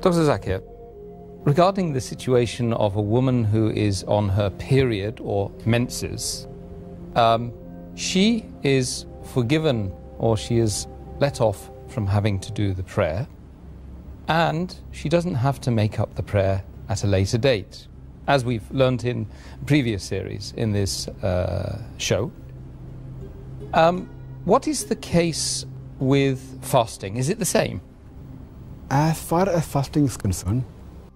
Dr. Zakir, regarding the situation of a woman who is on her period or menses, she is forgiven or she is let off from having to do the prayer, and she doesn't have to make up the prayer at a later date, as we've learnt in previous series in this show. What is the case with fasting? Is it the same? As far as fasting is concerned,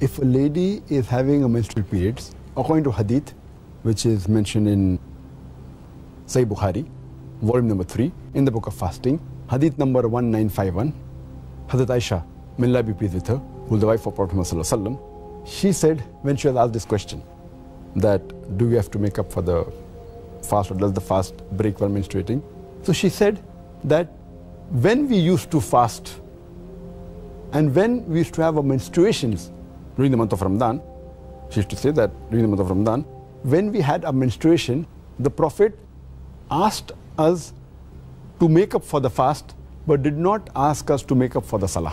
if a lady is having a menstrual periods, according to hadith which is mentioned in Sahih Bukhari volume number 3 in the book of fasting, hadith number 1951, Hazrat Aisha, may Allah be pleased with her, who is the wife of Prophet Muhammad sallallahu alaihi wasallam, she said when she was asked this question that do we have to make up for the fast or does the fast break while menstruating, so she said that when we used to fast and when we used to have our menstruations during the month of Ramadan, she used to say that during the month of Ramadan, when we had a menstruation, the Prophet asked us to make up for the fast but did not ask us to make up for the salah.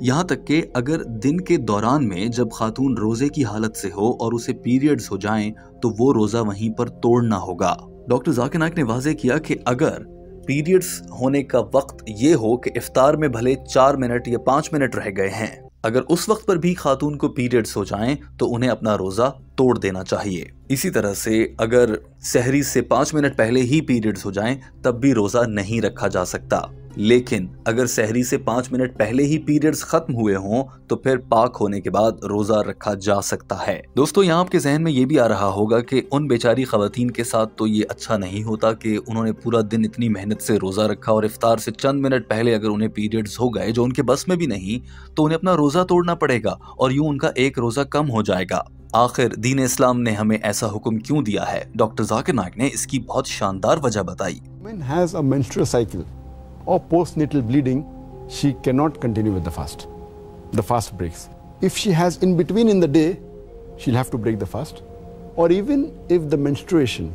یہاں تک کہ اگر دن کے دوران میں جب خاتون روزے کی حالت سے ہو اور اسے پیریڈز ہو جائیں تو وہ روزہ وہیں پر توڑنا ہوگا۔ ڈاکٹر ذاکر نائک نے واضح کیا کہ اگر پیریڈز ہونے کا وقت یہ ہو کہ افطار میں بھلے 4 منٹ یا 5 منٹ رہ گئے ہیں، اگر اس وقت پر بھی خاتون کو پیریڈز ہو جائیں تو انہیں اپنا روزہ توڑ دینا چاہیے۔ اسی طرح سے اگر سحری سے 5 منٹ پہلے ہی پیریڈز ہو جائیں تب بھی روزہ نہیں رکھا جا سکتا، لیکن اگر سحری سے 5 منٹ پہلے ہی پیریڈز ختم ہوئے ہوں تو پھر پاک ہونے کے بعد روزہ رکھا جا سکتا ہے۔ دوستو یہاں آپ کے ذہن میں یہ بھی آ رہا ہوگا کہ ان بیچاری خواتین کے ساتھ تو یہ اچھا نہیں ہوتا کہ انہوں نے پورا دن اتنی محنت سے روزہ رکھا اور افطار سے چند منٹ پہلے اگر انہیں پیریڈز ہو گئے جو ان کے بس میں بھی نہیں تو انہیں اپنا روزہ توڑنا پڑے گا اور یوں ان کا ایک روزہ کم ہو جائے گا۔ آخر دین اسلام نے ہمیں ایسا حکم کیوں دیا ہے؟ ڈاکٹر ذاکر نائک نے اس کی بہت شاندار وجہ بتائی۔ Woman has a menstrual cycle or postnatal bleeding, she cannot continue with the fast. The fast breaks. If she has in between in the day, she'll have to break the fast. Or even if the menstruation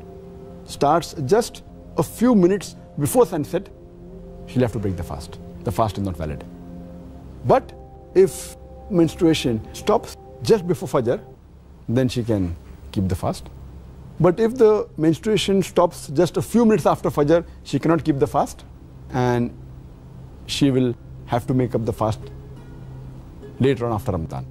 starts just a few minutes before sunset, she'll have to break the fast. The fast is not valid. But if menstruation stops just before Fajr, then she can keep the fast. But if the menstruation stops just a few minutes after Fajr, she cannot keep the fast and she will have to make up the fast later on after Ramadan.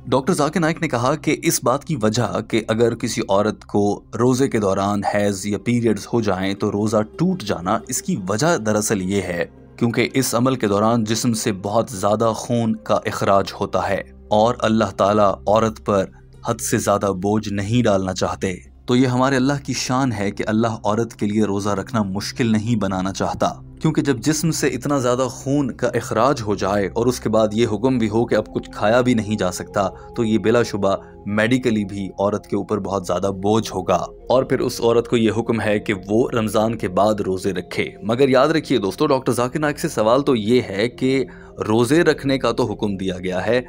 Doctor Zakir Naik نے کہا کہ اس بات کی وجہ کہ اگر کسی عورت کو روزے کے دوران حیض یا پیریڈز ہو جائیں تو روزہ ٹوٹ جانا، اس کی وجہ دراصل یہ ہے کیونکہ اس عمل کے دوران جسم سے بہت زیادہ خون کا اخراج ہوتا ہے اور اللہ تعالیٰ عورت پر حد سے زیادہ بوجھ نہیں ڈالنا چاہتے۔ تو یہ ہمارے اللہ کی شان ہے کہ اللہ عورت کے لیے روزہ رکھنا مشکل نہیں بنانا چاہتا، کیونکہ جب جسم سے اتنا زیادہ خون کا اخراج ہو جائے اور اس کے بعد یہ حکم بھی ہو کہ اب کچھ کھایا بھی نہیں جا سکتا تو یہ بلا شبہ میڈیکلی بھی عورت کے اوپر بہت زیادہ بوجھ ہوگا، اور پھر اس عورت کو یہ حکم ہے کہ وہ رمضان کے بعد روزے رکھے۔ مگر یاد رکھیے دوستو، ڈاکٹر ذاکر نائک سے سوال تو یہ ہے کہ روزے رکھنے کا تو حکم دیا گیا ہے،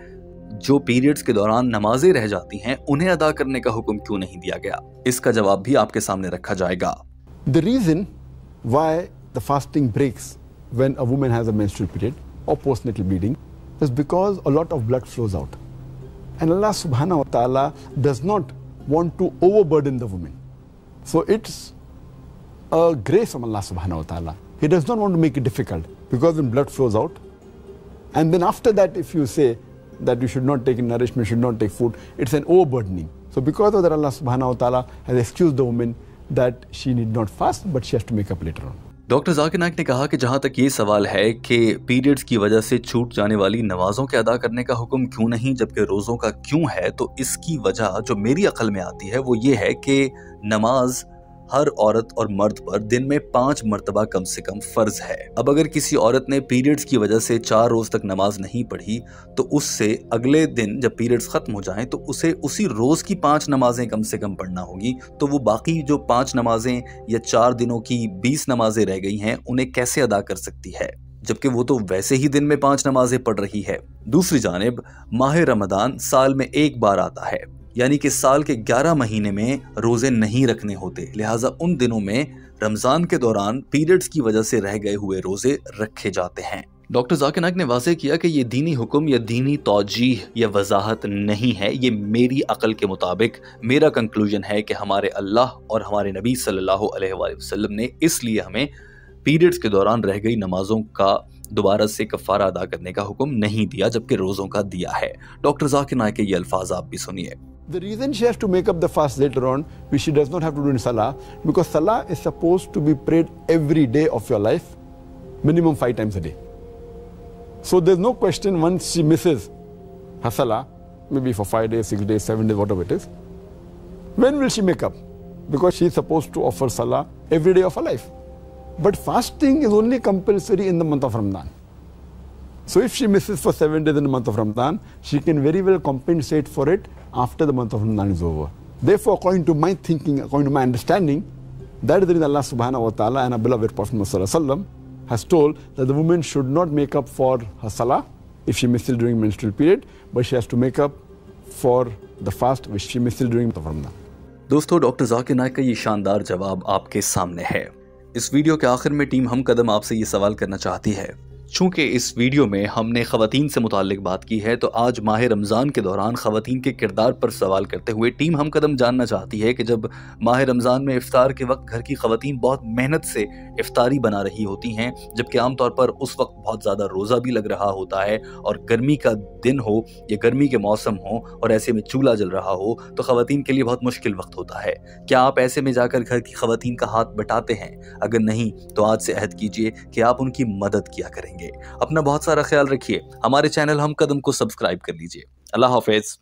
جو پیریڈز کے دوران نمازیں رہ جاتی ہیں انہیں ادا کرنے کا حکم کیوں نہیں دیا گیا؟ اس کا جواب بھی آپ کے سامنے رکھا جائے گا۔ The reason why the fasting breaks when a woman has a menstrual period or postnatal bleeding is because a lot of blood flows out. And Allah subhanahu wa ta'ala does not want to overburden the woman. So it's a grace from Allah subhanahu wa ta'ala. He does not want to make it difficult, because when blood flows out, and then after that if you say that you should not take nourishment, should not take food, it's an overburdening. So because of that, Allah subhanahu wa ta'ala has excused the woman that she need not fast, but she has to make up later on. Doctor Zakir Naik نے کہا کہ جہاں تک یہ سوال ہے کہ periods کی وجہ سے چھوٹ جانے والی نمازوں کے ادا کرنے کا حکم کیوں نہیں جبکہ روزوں کا کیوں ہے، تو اس کی وجہ جو میری عقل میں آتی ہے وہ یہ ہے کہ نماز ہر عورت اور مرد پر دن میں 5 مرتبہ کم سے کم فرض ہے۔ اب اگر کسی عورت نے پیریڈز کی وجہ سے 4 روز تک نماز نہیں پڑھی تو اس سے اگلے دن جب پیریڈز ختم ہو جائیں تو اسے اسی روز کی 5 نمازیں کم سے کم پڑھنا ہوگی، تو وہ باقی جو 5 نمازیں یا 4 دنوں کی 20 نمازیں رہ گئی ہیں انہیں کیسے ادا کر سکتی ہے، جبکہ وہ تو ویسے ہی دن میں 5 نمازیں پڑھ رہی ہے۔ دوسری جانب ماہ رمضان سال میں ایک بار آتا ہے، یعنی کہ سال کے 11 مہینے میں روزے نہیں رکھنے ہوتے، لہٰذا ان دنوں میں رمضان کے دوران پیریڈز کی وجہ سے رہ گئے ہوئے روزے رکھے جاتے ہیں۔ ڈاکٹر ذاکر نائک نے واضح کیا کہ یہ دینی حکم یا دینی توجیہ یا وضاحت نہیں ہے، یہ میری عقل کے مطابق میرا کنکلوژن ہے کہ ہمارے اللہ اور ہمارے نبی صلی اللہ علیہ وآلہ وسلم نے اس لیے ہمیں پیریڈز کے دوران رہ گئی نمازوں کا دوبارہ سے کفارہ ادا کرنے کا حکم نہیں دیا جبکہ روزوں کا دیا ہے۔ ڈاکٹر ذاکر نائک کے یہ الفاظ آپ بھی سنیے۔ The reason she has to make up the fast later on, which she does not have to do in Salah, because Salah is supposed to be prayed every day of your life, minimum 5 times a day. So there's no question once she misses her Salah, maybe for 5 days, 6 days, 7 days, whatever it is, when will she make up? Because she is supposed to offer Salah every day of her life. But fasting is only compulsory in the month of Ramadan. So if she misses for 7 days in the month of Ramadan, she can very well compensate for it after the month of Ramadan is over. Therefore, according to my thinking, according to my understanding, that is the reason Allah subhanahu wa ta'ala and our beloved Prophet Muhammad sallallahu alaihi wasallam has told that the woman should not make up for her salah if she misses during menstrual period, but she has to make up for the fast which she misses during the month of Ramadan. دوستو، doctor Zakir Naik کا یہ شاندار جواب آپ کے سامنے ہے۔ اس video کے آخر میں ٹیم ہم قدم آپ سے یہ سوال کرنا چاہتی ہے چونکہ اس ویڈیو میں ہم نے خواتین سے متعلق بات کی ہے، تو آج ماہ رمضان کے دوران خواتین کے کردار پر سوال کرتے ہوئے ٹیم ہم قدم جاننا چاہتی ہے کہ جب ماہ رمضان میں افطار کے وقت گھر کی خواتین بہت محنت سے افطاری بنا رہی ہوتی ہیں، جبکہ عام طور پر اس وقت بہت زیادہ روزہ بھی لگ رہا ہوتا ہے اور گرمی کا دن ہو یا گرمی کے موسم ہو اور ایسے میں چولہا جل رہا ہو، تو خواتین کے لیے بہت مشکل وقت ہوتا ہے۔ کیا آپ ایسے میں جا کر گھر کی خواتین کا ہاتھ بٹاتے ہیں؟ اگر نہیں تو آج سے عہد کیجئے کہ آپ ان کی مدد کیا کریں گے۔ اپنا بہت سارا خیال رکھیے۔ ہمارے چینل ہم قدم کو سبسکرائب کر لیجئے۔ اللہ حافظ۔